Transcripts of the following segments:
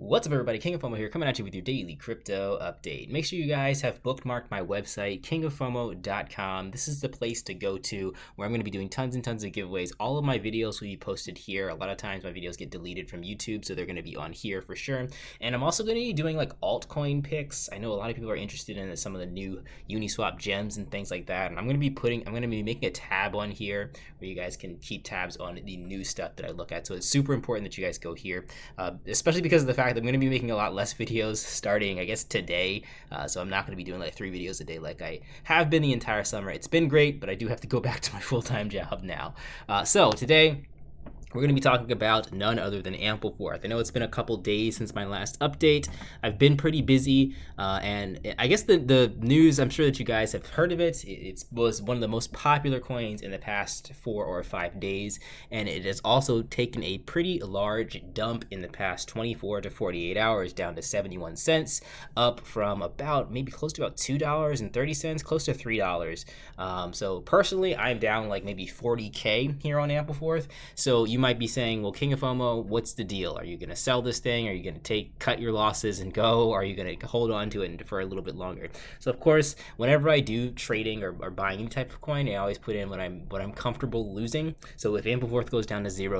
What's up, everybody? King of FOMO here, coming at you with your daily crypto update. Make sure you guys have bookmarked my website, kingoffomo.com. This is the place to go to where I'm going to be doing tons and tons of giveaways. All of my videos will be posted here. A lot of times my videos get deleted from YouTube, so they're going to be on here for sure. And I'm also going to be doing like altcoin picks. I know a lot of people are interested in some of the new Uniswap gems and things like that. And I'm going to be making a tab on here where you guys can keep tabs on the new stuff that I look at. So it's super important that you guys go here, especially because of the fact that I'm going to be making a lot less videos starting, I guess, today. So I'm not going to be doing like 3 videos a day like I have been the entire summer. It's been great, but I do have to go back to my full-time job now. So today, we're going to be talking about none other than Ampleforth. I know it's been a couple days since my last update. I've been pretty busy, and I guess the news, I'm sure that you guys have heard of it. It was one of the most popular coins in the past 4 or 5 days, and it has also taken a pretty large dump in the past 24 to 48 hours, down to 71 cents, up from about maybe close to about $2.30, close to $3. So personally, I'm down like maybe 40K here on Ampleforth. So you might be saying, well, King of FOMO, what's the deal? Are you going to sell this thing? Are you going to cut your losses and go? Or are you going to hold on to it for a little bit longer? So of course, whenever I do trading or buying any type of coin, I always put in what I'm comfortable losing. So if Ampleforth goes down to $0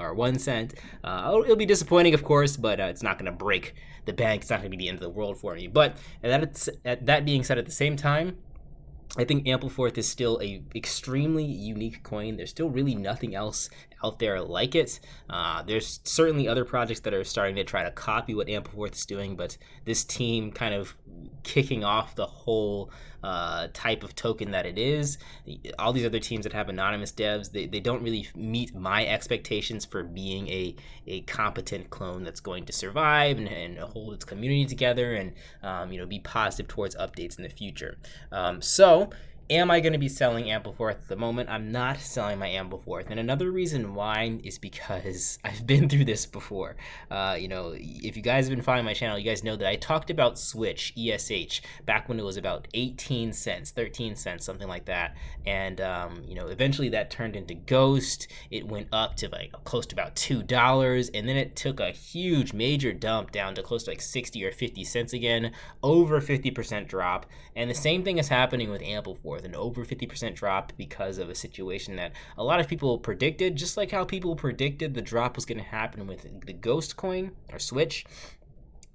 or 1 cent, it'll be disappointing, of course, but it's not going to break the bank. It's not going to be the end of the world for me. But that being said, at the same time, I think Ampleforth is still a extremely unique coin. There's still really nothing else out there like it. There's certainly other projects that are starting to try to copy what Ampleforth is doing, but this team kind of kicking off the whole type of token that it is. All these other teams that have anonymous devs, they don't really meet my expectations for being a competent clone that's going to survive and hold its community together and be positive towards updates in the future. So am I going to be selling Ampleforth at the moment? I'm not selling my Ampleforth. And another reason why is because I've been through this before. If you guys have been following my channel, you guys know that I talked about Switch, ESH, back when it was about 18 cents, 13 cents, something like that. And, eventually that turned into Ghost. It went up to like close to about $2. And then it took a huge major dump down to close to like 60 or 50 cents again, over 50% drop. And the same thing is happening with Ampleforth, an over 50% drop because of a situation that a lot of people predicted, just like how people predicted the drop was going to happen with the Ghost coin or Switch.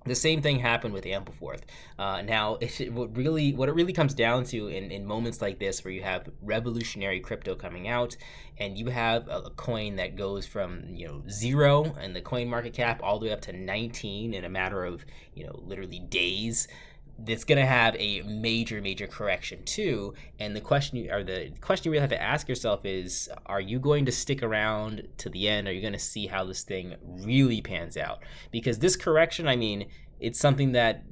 The same thing happened with Ampleforth. Now, what it really comes down to in moments like this, where you have revolutionary crypto coming out, and you have a coin that goes from 0 in the coin market cap all the way up to 19 in a matter of literally days, that's going to have a major correction too. And the question you really have to ask yourself is, are you going to stick around to the end? Are you going to see how this thing really pans out? Because this correction, I mean, it's something that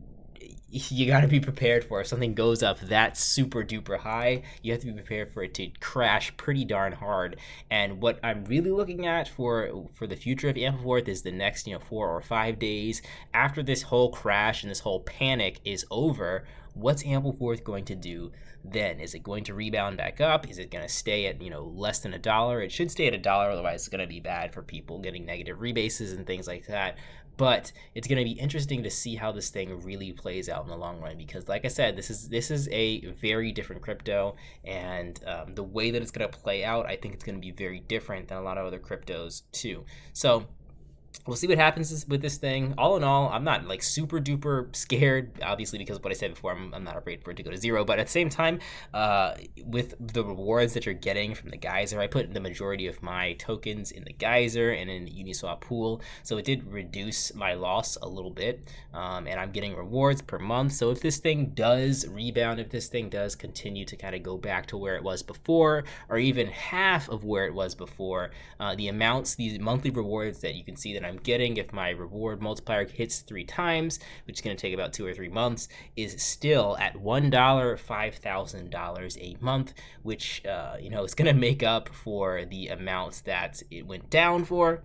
you got to be prepared for. If something goes up that super duper high, you have to be prepared for it to crash pretty darn hard. And what I'm really looking at for the future of Ampleforth is the next 4 or 5 days after this whole crash and this whole panic is over. What's Ampleforth going to do then? Is it going to rebound back up? Is it going to stay at less than $1? It should stay at $1, otherwise it's going to be bad for people getting negative rebases and things like that. But it's going to be interesting to see how this thing really plays out in the long run, because like I said, this is a very different crypto, and the way that it's going to play out, I think it's going to be very different than a lot of other cryptos too. So we'll see what happens with this thing. All in all, I'm not like super duper scared, obviously, because of what I said before. I'm not afraid for it to go to 0. But at the same time, with the rewards that you're getting from the geyser, I put the majority of my tokens in the geyser and in the Uniswap pool, so it did reduce my loss a little bit. And I'm getting rewards per month. So if this thing does rebound, if this thing does continue to kind of go back to where it was before, or even half of where it was before, these monthly rewards that you can see that I'm getting, if my reward multiplier hits 3 times, which is going to take about 2 or 3 months, is still at $1, $5,000 a month, which is going to make up for the amounts that it went down for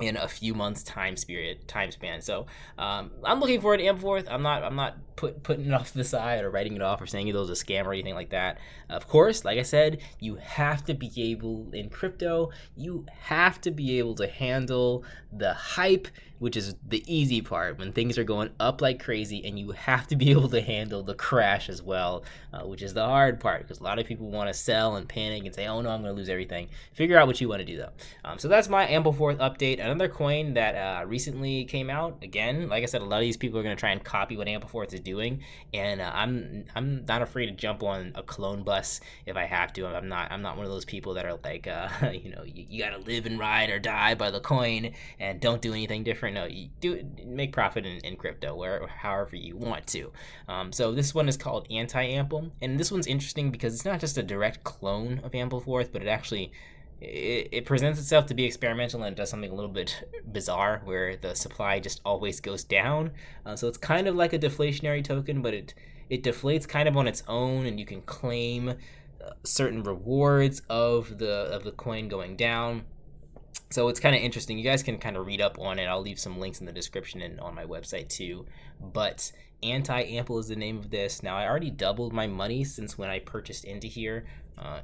in a few months time span. So I'm looking forward to Ampleforth. I'm not putting it off to the side or writing it off or saying it was a scam or anything like that. Of course, like I said, you have to be able, in crypto, you have to be able to handle the hype which is the easy part when things are going up like crazy, and you have to be able to handle the crash as well, which is the hard part because a lot of people want to sell and panic and say, oh no, I'm going to lose everything. Figure out what you want to do though. So that's my Ampleforth update. Another coin that recently came out. Again, like I said, a lot of these people are going to try and copy what Ampleforth is doing, and I'm not afraid to jump on a clone bus if I have to. I'm not one of those people that are like, you got to live and ride or die by the coin and don't do anything different. No, you do make profit in crypto where however you want to. So this one is called Anti-Ample, and this one's interesting because it's not just a direct clone of Ampleforth, but it actually it presents itself to be experimental and does something a little bit bizarre where the supply just always goes down. So it's kind of like a deflationary token, but it deflates kind of on its own, and you can claim certain rewards of the coin going down. So it's kind of interesting. You guys can kind of read up on it. I'll leave some links in the description and on my website too. But Anti-Ample is the name of this. Now, I already doubled my money since when I purchased into here.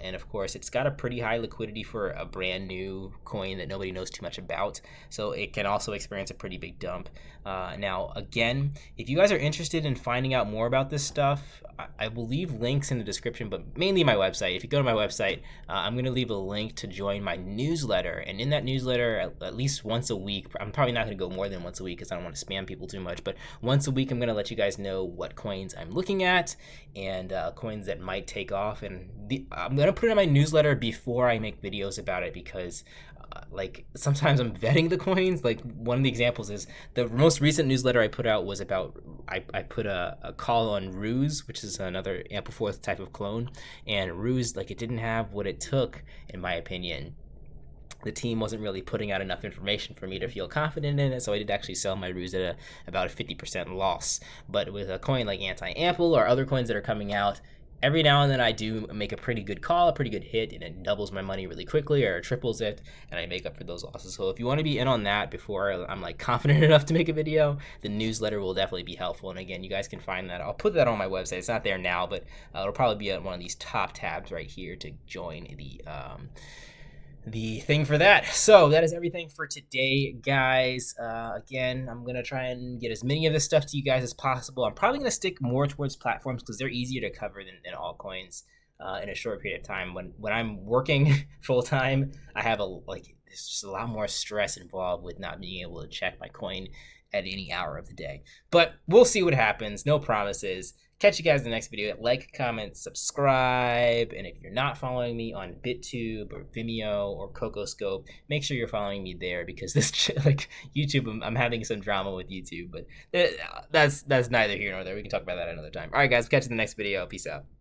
And of course, it's got a pretty high liquidity for a brand new coin that nobody knows too much about. So it can also experience a pretty big dump. Now, again, if you guys are interested in finding out more about this stuff, I will leave links in the description, but mainly my website. If you go to my website, I'm going to leave a link to join my newsletter. And in that newsletter, at least once a week, I'm probably not going to go more than once a week because I don't want to spam people too much, but once a week, I'm going to let you guys know what coins I'm looking at and coins that might take off. And I'm going to put it in my newsletter before I make videos about it because like sometimes I'm vetting the coins. Like one of the examples is the most recent newsletter I put out was about I put a call on Ruse, which is another Ampleforth type of clone, and Ruse, like, it didn't have what it took in my opinion. The team wasn't really putting out enough information for me to feel confident in it, so I did actually sell my Ruse at about a 50% loss. But with a coin like Anti-Ample or other coins that are coming out, every now and then I do make a pretty good call, a pretty good hit, and it doubles my money really quickly or triples it, and I make up for those losses. So if you want to be in on that before I'm like confident enough to make a video, the newsletter will definitely be helpful. And again, you guys can find that. I'll put that on my website. It's not there now, but it'll probably be at one of these top tabs right here to join the thing for that. So that is everything for today, guys. Again, I'm gonna try and get as many of this stuff to you guys as possible. I'm probably gonna stick more towards platforms because they're easier to cover than altcoins in a short period of time. When I'm working full time, I have there's just a lot more stress involved with not being able to check my coin at any hour of the day. But we'll see what happens. No promises. Catch you guys in the next video. Like, comment, subscribe, and if you're not following me on BitTube or Vimeo or CocoScope, make sure you're following me there because this like YouTube, I'm having some drama with YouTube, but that's neither here nor there. We can talk about that another time. All right, guys, catch you in the next video. Peace out.